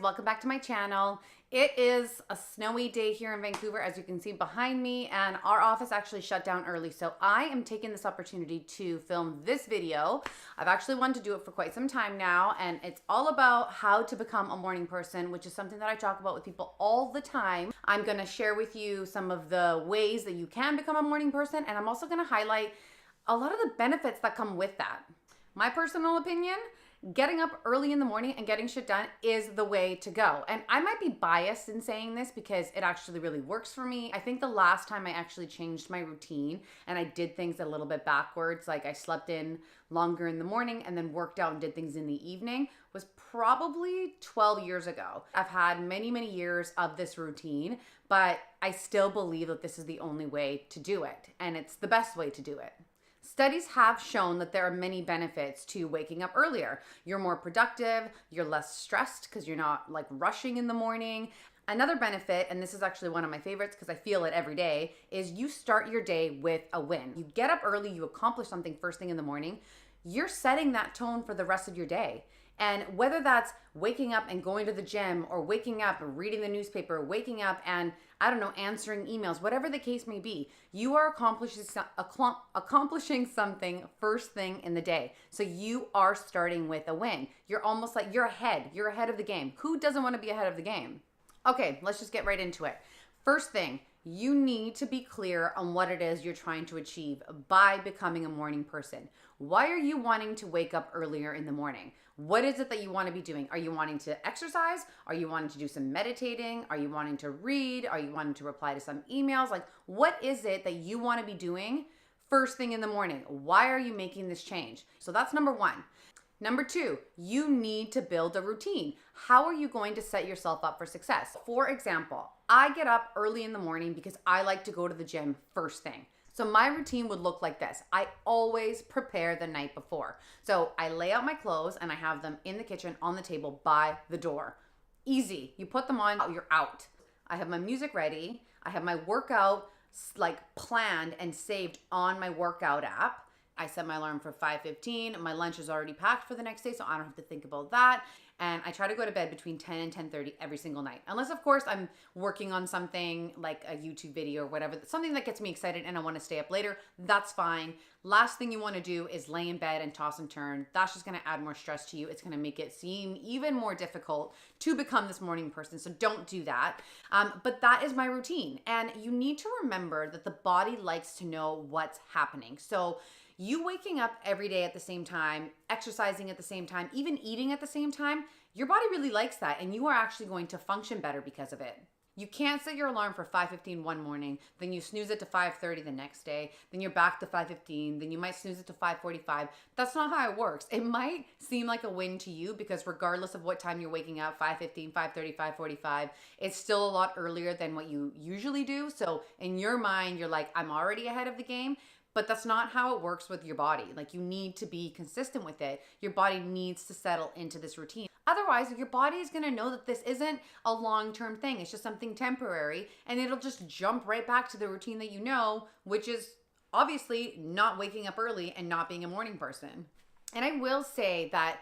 welcome back to my channel. It is a snowy day here in Vancouver, as you can see behind me, and our office actually shut down early. So I am taking this opportunity to film this video. I've actually wanted to do it for quite some time now, and it's all about how to become a morning person, which is something that I talk about with people all the time. I'm gonna share with you some of the ways that you can become a morning person, and I'm also gonna highlight a lot of the benefits that come with that. My personal opinion, getting up early in the morning and getting shit done is the way to go. And I might be biased in saying this because it actually really works for me. I think the last time I actually changed my routine and I did things a little bit backwards, like I slept in longer in the morning and then worked out and did things in the evening, was probably 12 years ago. I've had many, many years of this routine, but I still believe that this is the only way to do it. And it's the best way to do it. Studies have shown that there are many benefits to waking up earlier. You're more productive, you're less stressed because you're not like rushing in the morning. Another benefit, and this is actually one of my favorites because I feel it every day, is you start your day with a win. You get up early, you accomplish something first thing in the morning, you're setting that tone for the rest of your day. And whether that's waking up and going to the gym or waking up and reading the newspaper, waking up and, I don't know, answering emails, whatever the case may be, you are accomplishing something first thing in the day. So you are starting with a win. You're almost like you're ahead. You're ahead of the game. Who doesn't want to be ahead of the game? Okay, let's just get right into it. First thing, you need to be clear on what it is you're trying to achieve by becoming a morning person. Why are you wanting to wake up earlier in the morning? What is it that you want to be doing? Are you wanting to exercise? Are you wanting to do some meditating? Are you wanting to read? Are you wanting to reply to some emails? Like, what is it that you want to be doing first thing in the morning? Why are you making this change? So that's number one. Number two, you need to build a routine. How are you going to set yourself up for success? For example, I get up early in the morning because I like to go to the gym first thing. So my routine would look like this. I always prepare the night before. So I lay out my clothes and I have them in the kitchen on the table by the door. Easy. You put them on, you're out. I have my music ready. I have my workout like planned and saved on my workout app. I set my alarm for 5:15. My lunch is already packed for the next day, so I don't have to think about that. And I try to go to bed between 10 and 10:30 every single night. Unless, of course, I'm working on something like a YouTube video or whatever, something that gets me excited and I want to stay up later, that's fine. Last thing you want to do is lay in bed and toss and turn. That's just going to add more stress to you. It's going to make it seem even more difficult to become this morning person. So don't do that. But that is my routine. And you need to remember that the body likes to know what's happening. So you waking up every day at the same time, exercising at the same time, even eating at the same time, your body really likes that and you are actually going to function better because of it. You can't set your alarm for 5:15 one morning, then you snooze it to 5:30 the next day, then you're back to 5:15, then you might snooze it to 5:45. That's not how it works. It might seem like a win to you because regardless of what time you're waking up, 5:15, 5:30, 5:45, it's still a lot earlier than what you usually do. So in your mind, you're like, I'm already ahead of the game. But that's not how it works with your body. Like, you need to be consistent with it. Your body needs to settle into this routine. Otherwise, your body is gonna know that this isn't a long-term thing. It's just something temporary, and it'll just jump right back to the routine that you know, which is obviously not waking up early and not being a morning person. And I will say that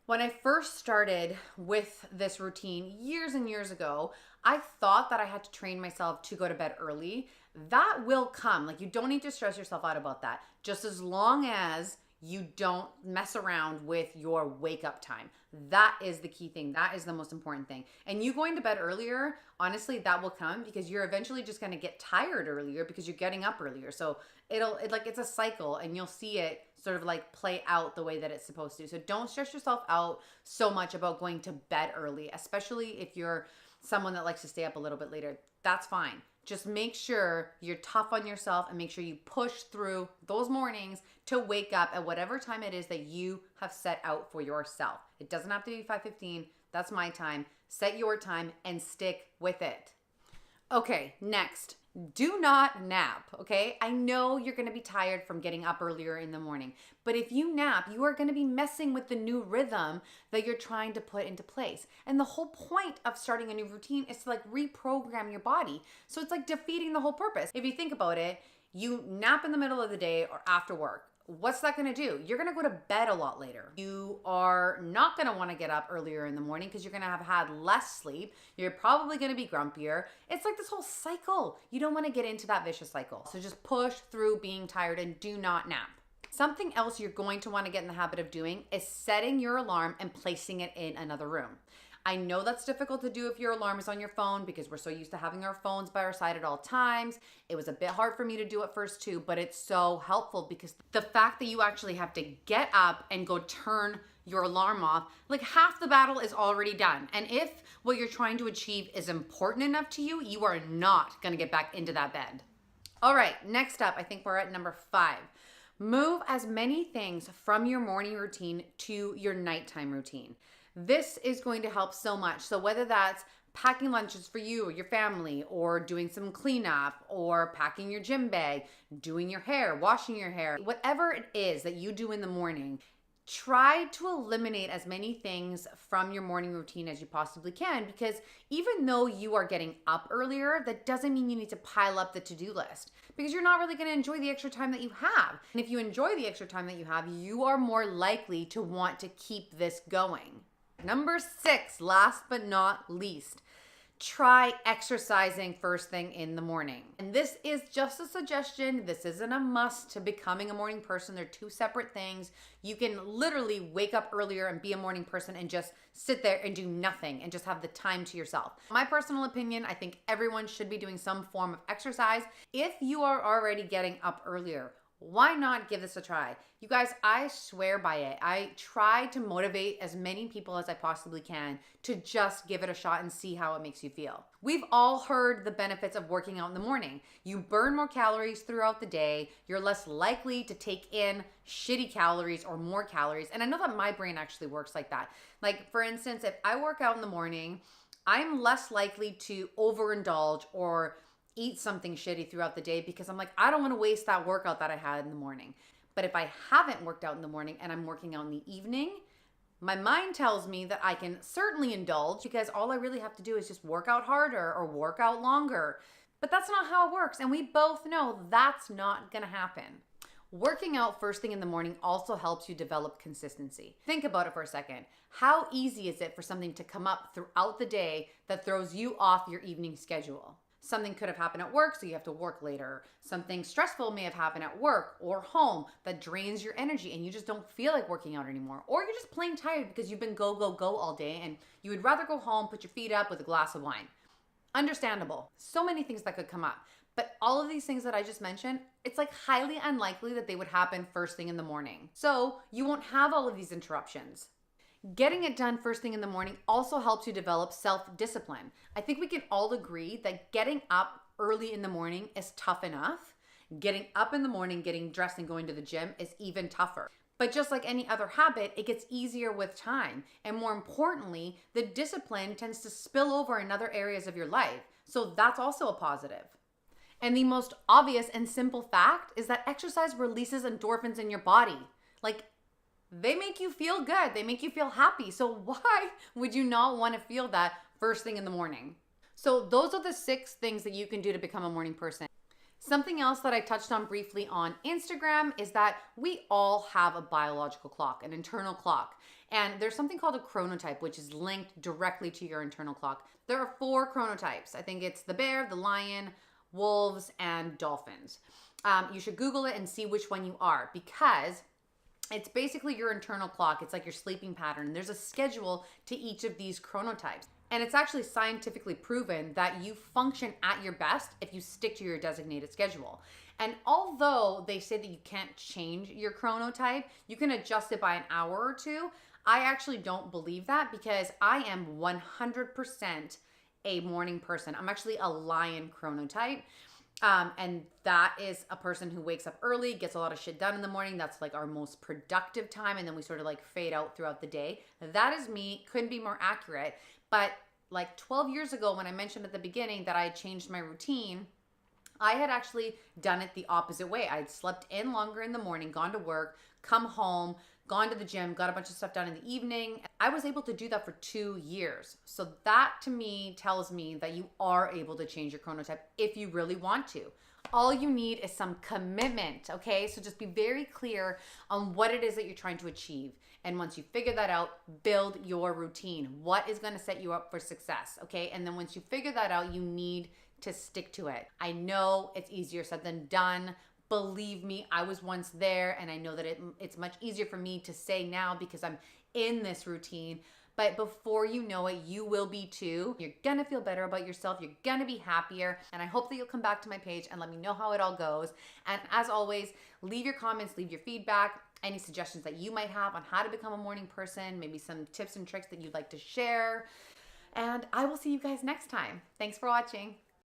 when I first started with this routine years and years ago, I thought that I had to train myself to go to bed early. That will come. Like, you don't need to stress yourself out about that. Just as long as you don't mess around with your wake up time. That is the key thing. That is the most important thing. And you going to bed earlier, honestly, that will come because you're eventually just going to get tired earlier because you're getting up earlier. So it's a cycle and you'll see it sort of like play out the way that it's supposed to. So don't stress yourself out so much about going to bed early, especially if you're someone that likes to stay up a little bit later. That's fine. Just make sure you're tough on yourself and make sure you push through those mornings to wake up at whatever time it is that you have set out for yourself. It doesn't have to be 5:15. That's my time. Set your time and stick with it. Okay, next. Do not nap, okay? I know you're gonna be tired from getting up earlier in the morning, but if you nap, you are gonna be messing with the new rhythm that you're trying to put into place. And the whole point of starting a new routine is to like reprogram your body. So it's like defeating the whole purpose. If you think about it, you nap in the middle of the day or after work. What's that going to do? You're going to go to bed a lot later. You are not going to want to get up earlier in the morning because you're going to have had less sleep. You're probably going to be grumpier. It's like this whole cycle. You don't want to get into that vicious cycle. So just push through being tired and do not nap. Something else you're going to want to get in the habit of doing is setting your alarm and placing it in another room. I know that's difficult to do if your alarm is on your phone because we're so used to having our phones by our side at all times. It was a bit hard for me to do at first too, but it's so helpful because the fact that you actually have to get up and go turn your alarm off, like half the battle is already done. And if what you're trying to achieve is important enough to you, you are not gonna get back into that bed. All right, next up, I think we're at number 5. Move as many things from your morning routine to your nighttime routine. This is going to help so much. So whether that's packing lunches for you or your family, or doing some cleanup, or packing your gym bag, doing your hair, washing your hair, whatever it is that you do in the morning, try to eliminate as many things from your morning routine as you possibly can, because even though you are getting up earlier, that doesn't mean you need to pile up the to-do list, because you're not really going to enjoy the extra time that you have. And if you enjoy the extra time that you have, you are more likely to want to keep this going. Number 6, last but not least, try exercising first thing in the morning. And this is just a suggestion. This isn't a must to becoming a morning person. They're two separate things. You can literally wake up earlier and be a morning person and just sit there and do nothing and just have the time to yourself. My personal opinion, I think everyone should be doing some form of exercise. If you are already getting up earlier, why not give this a try? You guys, I swear by it. I try to motivate as many people as I possibly can to just give it a shot and see how it makes you feel. We've all heard the benefits of working out in the morning. You burn more calories throughout the day. You're less likely to take in shitty calories or more calories. And I know that my brain actually works like that. Like, for instance, if I work out in the morning, I'm less likely to overindulge or eat something shitty throughout the day because I'm like, I don't want to waste that workout that I had in the morning. But if I haven't worked out in the morning and I'm working out in the evening, my mind tells me that I can certainly indulge because all I really have to do is just work out harder or work out longer. But that's not how it works. And we both know that's not going to happen. Working out first thing in the morning also helps you develop consistency. Think about it for a second. How easy is it for something to come up throughout the day that throws you off your evening schedule? Something could have happened at work, so you have to work later. Something stressful may have happened at work or home that drains your energy and you just don't feel like working out anymore. Or you're just plain tired because you've been go, go, go all day and you would rather go home, put your feet up with a glass of wine. Understandable. So many things that could come up. But all of these things that I just mentioned, it's like highly unlikely that they would happen first thing in the morning. So you won't have all of these interruptions. Getting it done first thing in the morning also helps you develop self-discipline. I think we can all agree that getting up early in the morning is tough enough. Getting up in the morning, getting dressed and going to the gym is even tougher. But just like any other habit, it gets easier with time. And more importantly, the discipline tends to spill over in other areas of your life. So that's also a positive. And the most obvious and simple fact is that exercise releases endorphins in your body. Like, they make you feel good. They make you feel happy. So why would you not want to feel that first thing in the morning? So those are the 6 things that you can do to become a morning person. Something else that I touched on briefly on Instagram is that we all have a biological clock, an internal clock. And there's something called a chronotype, which is linked directly to your internal clock. There are 4 chronotypes. I think it's the bear, the lion, wolves, and dolphins. You should Google it and see which one you are, because it's basically your internal clock. It's like your sleeping pattern. There's a schedule to each of these chronotypes. And it's actually scientifically proven that you function at your best if you stick to your designated schedule. And although they say that you can't change your chronotype, you can adjust it by an hour or 2. I actually don't believe that because I am 100% a morning person. I'm actually a lion chronotype. And that is a person who wakes up early, gets a lot of shit done in the morning. That's like our most productive time. And then we sort of like fade out throughout the day. That is me. Couldn't be more accurate. But like 12 years ago, when I mentioned at the beginning that I had changed my routine, I had actually done it the opposite way. I had slept in longer in the morning, gone to work, come home, gone to the gym, got a bunch of stuff done in the evening. I was able to do that for 2 years. So that to me tells me that you are able to change your chronotype if you really want to. All you need is some commitment, okay? So just be very clear on what it is that you're trying to achieve. And once you figure that out, build your routine. What is going to set you up for success, okay? And then once you figure that out, you need to stick to it. I know it's easier said than done. Believe me, I was once there, and I know that it's much easier for me to say now because I'm in this routine. But before you know it, you will be too. You're gonna feel better about yourself. You're gonna be happier. And I hope that you'll come back to my page and let me know how it all goes. And as always, leave your comments, leave your feedback, any suggestions that you might have on how to become a morning person, maybe some tips and tricks that you'd like to share. And I will see you guys next time. Thanks for watching.